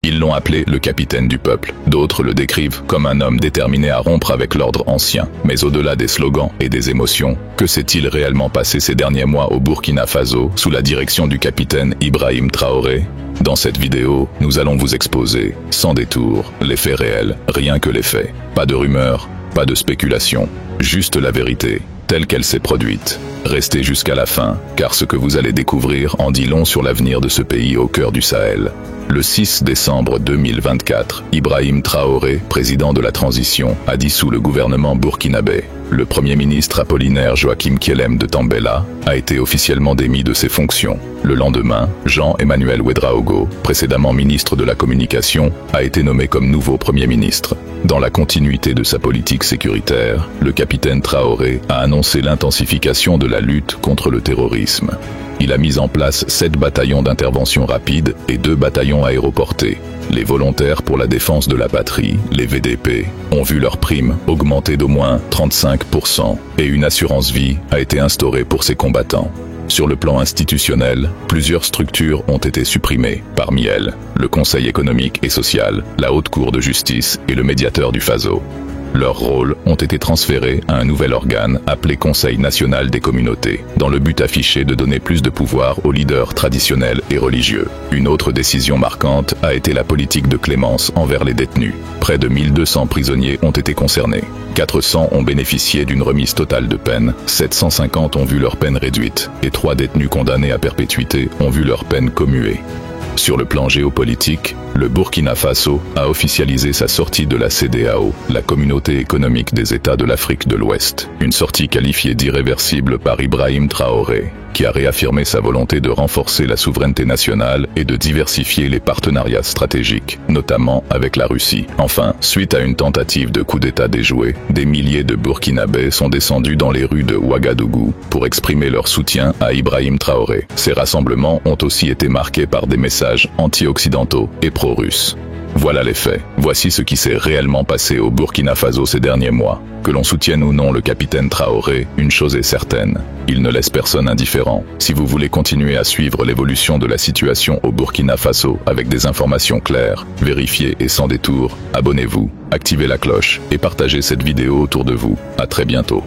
Ils l'ont appelé le capitaine du peuple. D'autres le décrivent comme un homme déterminé à rompre avec l'ordre ancien. Mais au-delà des slogans et des émotions, que s'est-il réellement passé ces derniers mois au Burkina Faso sous la direction du capitaine Ibrahim Traoré? Dans cette vidéo, nous allons vous exposer, sans détour, les faits réels, rien que les faits. Pas de rumeurs, pas de spéculation, juste la vérité, telle qu'elle s'est produite. Restez jusqu'à la fin, car ce que vous allez découvrir en dit long sur l'avenir de ce pays au cœur du Sahel. Le 6 décembre 2024, Ibrahim Traoré, président de la transition, a dissous le gouvernement burkinabé. Le premier ministre Apollinaire Joachim Kielem de Tambela a été officiellement démis de ses fonctions. Le lendemain, Jean-Emmanuel Ouédraogo, précédemment ministre de la Communication, a été nommé comme nouveau premier ministre. Dans la continuité de sa politique sécuritaire, le capitaine Traoré a annoncé l'intensification de la lutte contre le terrorisme. Il a mis en place 7 bataillons d'intervention rapide et 2 bataillons aéroportés. Les volontaires pour la défense de la patrie, les VDP, ont vu leurs primes augmenter d'au moins 35% et une assurance vie a été instaurée pour ces combattants. Sur le plan institutionnel, plusieurs structures ont été supprimées, parmi elles, le Conseil économique et social, la Haute Cour de justice et le médiateur du Faso. Leurs rôles ont été transférés à un nouvel organe appelé Conseil national des communautés, dans le but affiché de donner plus de pouvoir aux leaders traditionnels et religieux. Une autre décision marquante a été la politique de clémence envers les détenus. Près de 1200 prisonniers ont été concernés. 400 ont bénéficié d'une remise totale de peine, 750 ont vu leur peine réduite, et 3 détenus condamnés à perpétuité ont vu leur peine commuée. Sur le plan géopolitique, le Burkina Faso a officialisé sa sortie de la CEDEAO, la Communauté économique des États de l'Afrique de l'Ouest. Une sortie qualifiée d'irréversible par Ibrahim Traoré, qui a réaffirmé sa volonté de renforcer la souveraineté nationale et de diversifier les partenariats stratégiques, notamment avec la Russie. Enfin, suite à une tentative de coup d'État déjoué, des milliers de Burkinabés sont descendus dans les rues de Ouagadougou pour exprimer leur soutien à Ibrahim Traoré. Ces rassemblements ont aussi été marqués par des messages anti-occidentaux et pro-russes. Voilà les faits. Voici ce qui s'est réellement passé au Burkina Faso ces derniers mois. Que l'on soutienne ou non le capitaine Traoré, une chose est certaine, il ne laisse personne indifférent. Si vous voulez continuer à suivre l'évolution de la situation au Burkina Faso avec des informations claires, vérifiées et sans détour, abonnez-vous, activez la cloche et partagez cette vidéo autour de vous. À très bientôt.